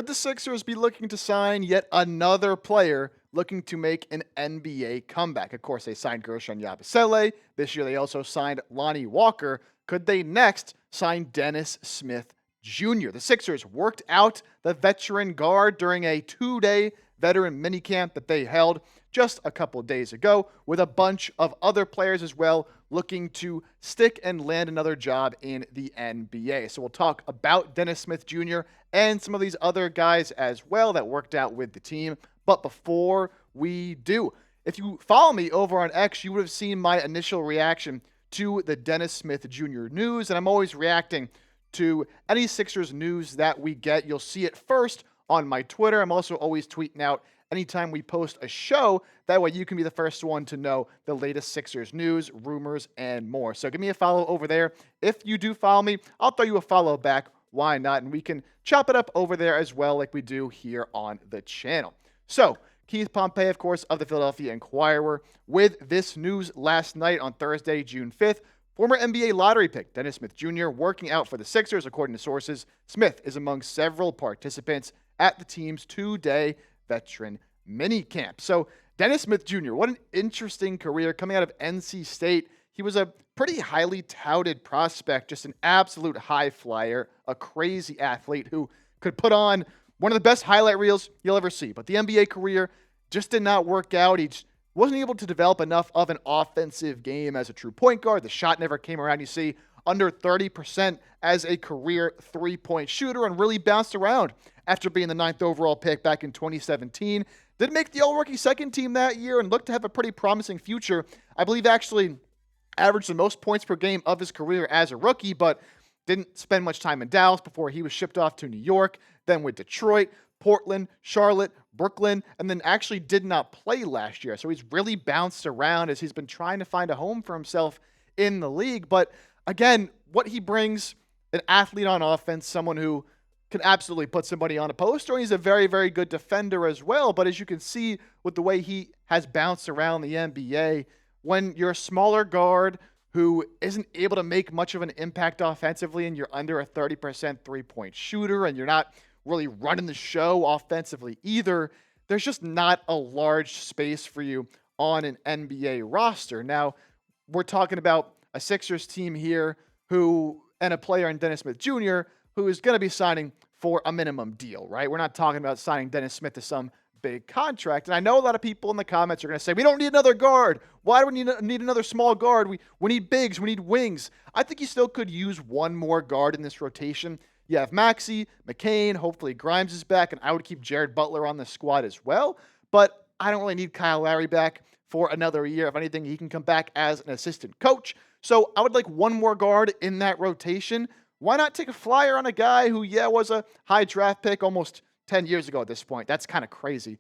Could the Sixers be looking to sign yet another player looking to make an NBA comeback? Of course, they signed Gershon Yabusele. This year, they also signed Lonnie Walker. Could they next sign Dennis Smith Jr.? The Sixers worked out the veteran guard during a 2-day veteran minicamp that they held just a couple days ago, with a bunch of other players as well looking to stick and land another job in the NBA. So we'll talk about Dennis Smith Jr. and some of these other guys as well that worked out with the team. But before we do, if you follow me over on X, you would have seen my initial reaction to the Dennis Smith Jr. news, and I'm always reacting to any Sixers news that we get. You'll see it first on my Twitter. I'm also always tweeting out anytime we post a show. That way you can be the first one to know the latest Sixers news, rumors, and more. So give me a follow over there. If you do follow me, I'll throw you a follow back. Why not? And we can chop it up over there as well like we do here on the channel. So Keith Pompey, of course, of the Philadelphia Inquirer, with this news last night on Thursday, June 5th. Former NBA lottery pick Dennis Smith Jr. working out for the Sixers, according to sources. Smith is among several participants at the team's 2-day veteran minicamp. So Dennis Smith Jr., what an interesting career coming out of NC State. He was a pretty highly touted prospect, just an absolute high flyer, a crazy athlete who could put on one of the best highlight reels you'll ever see. But the NBA career just did not work out. He just wasn't able to develop enough of an offensive game as a true point guard. The shot never came around. You see, under 30% as a career three-point shooter, and really bounced around after being the 9th overall pick back in 2017. Did make the all-rookie second team that year and looked to have a pretty promising future. I believe actually averaged the most points per game of his career as a rookie, but didn't spend much time in Dallas before he was shipped off to New York, then with Detroit, Portland, Charlotte, Brooklyn, and then actually did not play last year. So he's really bounced around as he's been trying to find a home for himself in the league. But again, what he brings, an athlete on offense, someone who can absolutely put somebody on a poster, and he's a very, very good defender as well. But as you can see with the way he has bounced around the NBA, when you're a smaller guard who isn't able to make much of an impact offensively and you're under a 30% three-point shooter and you're not really running the show offensively either, there's just not a large space for you on an NBA roster. Now, we're talking about a Sixers team here and a player in Dennis Smith Jr. who is going to be signing for a minimum deal, right? We're not talking about signing Dennis Smith to some big contract. And I know a lot of people in the comments are going to say, we don't need another guard. Why do we need another small guard? We need bigs. We need wings. I think you still could use one more guard in this rotation. You have Maxey, McCain, hopefully Grimes is back, and I would keep Jared Butler on the squad as well. But I don't really need Kyle Lowry back for another year. If anything, he can come back as an assistant coach. So I would like one more guard in that rotation. Why not take a flyer on a guy who, was a high draft pick almost 10 years ago at this point? That's kind of crazy.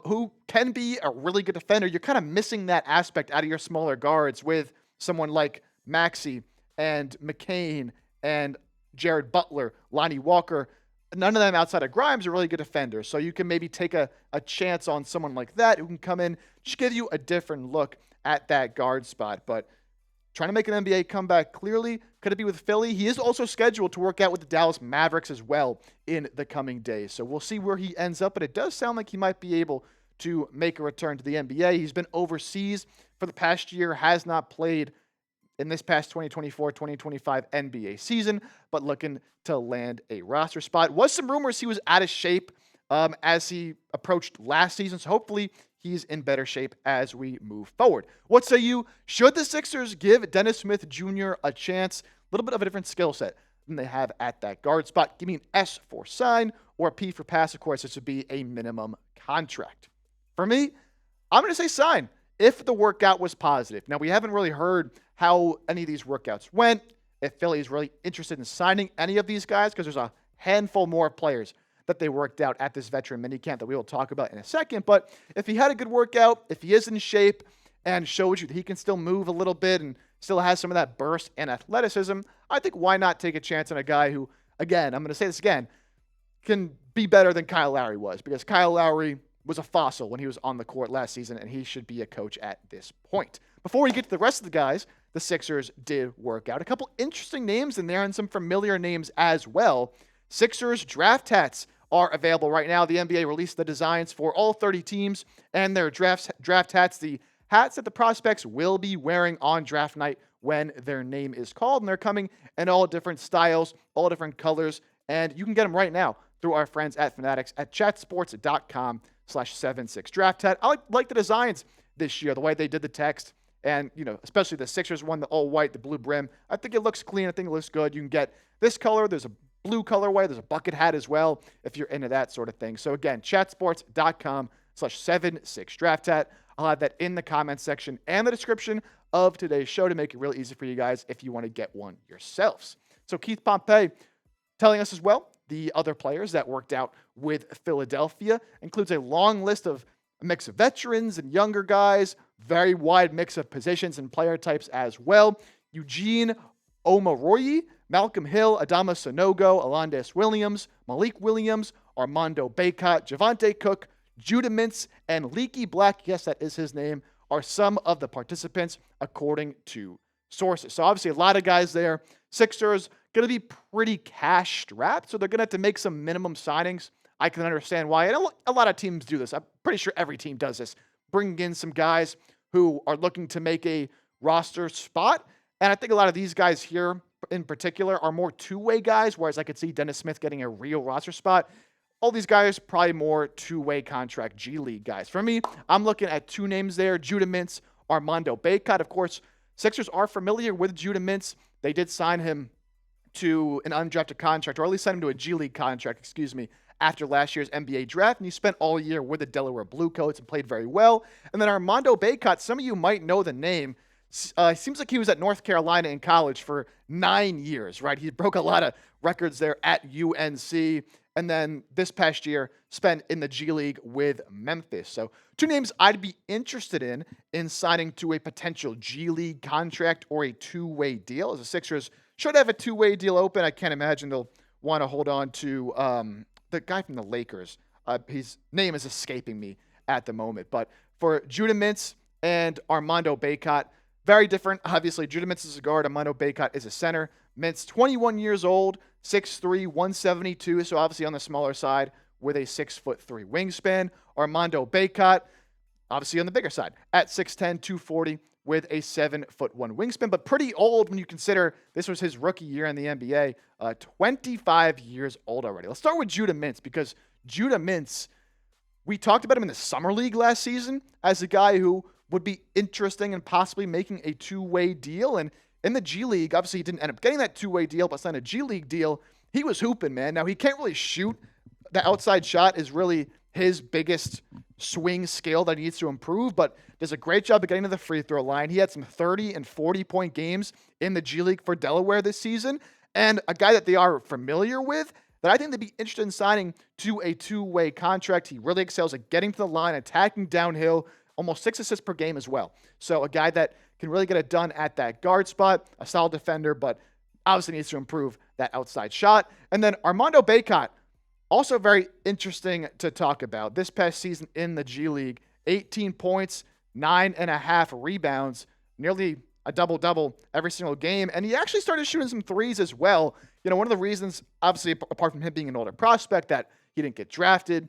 Who can be a really good defender. You're kind of missing that aspect out of your smaller guards with someone like Maxey and McCain and Jared Butler, Lonnie Walker. None of them outside of Grimes are really good defenders. So you can maybe take a chance on someone like that who can come in, just give you a different look at that guard spot. But trying to make an NBA comeback clearly. Could it be with Philly? He is also scheduled to work out with the Dallas Mavericks as well in the coming days. So we'll see where he ends up, but it does sound like he might be able to make a return to the NBA. He's been overseas for the past year, has not played in this past 2024-2025 NBA season, but looking to land a roster spot. Was some rumors he was out of shape as he approached last season, so hopefully he's in better shape as we move forward. What say you? Should the Sixers give Dennis Smith Jr. a chance? A little bit of a different skill set than they have at that guard spot. Give me an S for sign or a P for pass. Of course, this would be a minimum contract. For me, I'm going to say sign if the workout was positive. Now, we haven't really heard how any of these workouts went, if Philly is really interested in signing any of these guys, because there's a handful more players that they worked out at this veteran minicamp that we will talk about in a second. But if he had a good workout, if he is in shape and shows you that he can still move a little bit and still has some of that burst and athleticism, I think why not take a chance on a guy who, again, I'm going to say this again, can be better than Kyle Lowry was, because Kyle Lowry was a fossil when he was on the court last season, and he should be a coach at this point. Before we get to the rest of the guys, the Sixers did work out. A couple interesting names in there and some familiar names as well. Sixers draft tats are available right now. The NBA released the designs for all 30 teams and their draft hats, the hats that the prospects will be wearing on draft night when their name is called. And they're coming in all different styles, all different colors, and you can get them right now through our friends at Fanatics at chatsports.com/76drafthat. I like the designs this year, the way they did the text, and, especially the Sixers one, the all white, the blue brim. I think it looks clean. I think it looks good. You can get this color. There's a blue colorway. There's a bucket hat as well if you're into that sort of thing. So again, chatsports.com/76drafthat. I'll have that in the comments section and the description of today's show to make it really easy for you guys if you want to get one yourselves. So Keith Pompey telling us as well, the other players that worked out with Philadelphia includes a long list of a mix of veterans and younger guys, very wide mix of positions and player types as well. Eugene Omoruyi, Malcolm Hill, Adama Sanogo, Alondes Williams, Malik Williams, Armando Bacot, Javante Cook, Judah Mintz, and Leaky Black, yes, that is his name, are some of the participants according to sources. So obviously a lot of guys there. Sixers going to be pretty cash strapped, so they're going to have to make some minimum signings. I can understand why. And a lot of teams do this. I'm pretty sure every team does this. Bringing in some guys who are looking to make a roster spot. And I think a lot of these guys here in particular are more two-way guys, whereas I could see Dennis Smith getting a real roster spot. All these guys probably more two-way contract G League guys. For me, I'm looking at two names there, Judah Mintz, Armando Bacot. Of course, Sixers are familiar with Judah Mintz. They did sign him to an undrafted contract, or at least sign him to a G League contract, after last year's NBA draft, and he spent all year with the Delaware Bluecoats and played very well. And then Armando Bacot, some of you might know the name. Seems like he was at North Carolina in college for 9 years, right? He broke a lot of records there at UNC, and then this past year spent in the G League with Memphis. So two names I'd be interested in signing to a potential G League contract or a two-way deal, as the Sixers should have a two-way deal open. I can't imagine they'll want to hold on to the guy from the Lakers. His name is escaping me at the moment. But for Judah Mintz and Armando Bacot, very different. Obviously, Judah Mintz is a guard. Armando Bacot is a center. Mintz, 21 years old, 6'3", 172, so obviously on the smaller side with a 6'3" wingspan. Armando Bacot, obviously on the bigger side, at 6'10", 240, with a 7'1" wingspan, but pretty old when you consider this was his rookie year in the NBA. 25 years old already. Let's start with Judah Mintz, because Judah Mintz, we talked about him in the Summer League last season as a guy who would be interesting and possibly making a two-way deal. And in the G League, obviously he didn't end up getting that two-way deal, but signed a G League deal. He was hooping, man. Now, he can't really shoot. The outside shot is really his biggest swing skill that he needs to improve, but does a great job of getting to the free throw line. He had some 30 and 40-point games in the G League for Delaware this season, and a guy that they are familiar with that I think they'd be interested in signing to a two-way contract. He really excels at getting to the line, attacking downhill, almost 6 assists per game as well. So a guy that can really get it done at that guard spot, a solid defender, but obviously needs to improve that outside shot. And then Armando Bacot, also very interesting to talk about. This past season in the G League, 18 points, 9.5 rebounds, nearly a double-double every single game. And he actually started shooting some threes as well. One of the reasons, obviously, apart from him being an older prospect, that he didn't get drafted,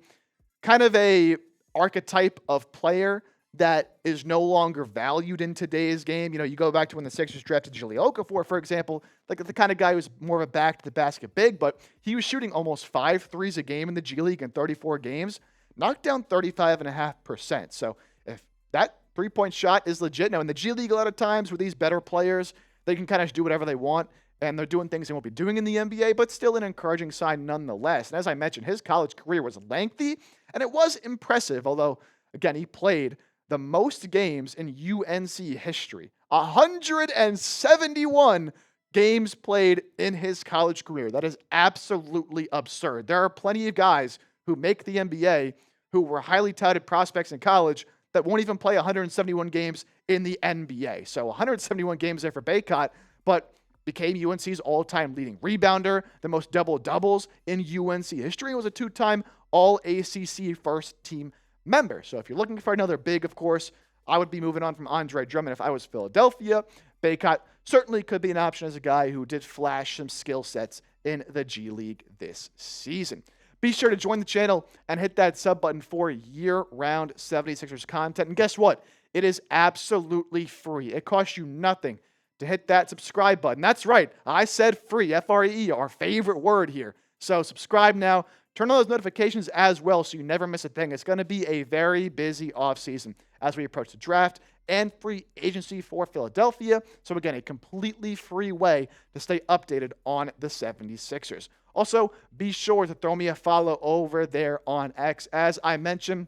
kind of a archetype of player that is no longer valued in today's game. You go back to when the Sixers drafted Jahlil Okafor, for example, like the kind of guy who's more of a back-to-the-basket big, but he was shooting almost 5 threes a game in the G League in 34 games, knocked down 35.5%. So if that three-point shot is legit, now in the G League a lot of times with these better players, they can kind of do whatever they want, and they're doing things they won't be doing in the NBA, but still an encouraging sign nonetheless. And as I mentioned, his college career was lengthy, and it was impressive, although, again, he played the most games in UNC history. 171 games played in his college career. That is absolutely absurd. There are plenty of guys who make the NBA who were highly touted prospects in college that won't even play 171 games in the NBA. So 171 games there for Bacot, but became UNC's all-time leading rebounder, the most double-doubles in UNC history, was a 2-time All-ACC first-team member. So if you're looking for another big, of course, I would be moving on from Andre Drummond if I was Philadelphia. Bacot certainly could be an option as a guy who did flash some skill sets in the G League this season. Be sure to join the channel and hit that sub button for year-round 76ers content. And guess what? It is absolutely free. It costs you nothing to hit that subscribe button. That's right. I said free, F-R-E-E, our favorite word here. So subscribe now. Turn on those notifications as well so you never miss a thing. It's going to be a very busy offseason as we approach the draft and free agency for Philadelphia. So again, a completely free way to stay updated on the 76ers. Also, be sure to throw me a follow over there on X. As I mentioned,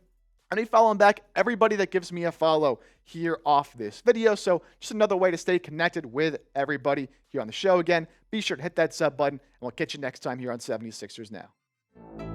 I need following back everybody that gives me a follow here off this video. So just another way to stay connected with everybody here on the show. Again, be sure to hit that sub button, and we'll catch you next time here on 76ers Now.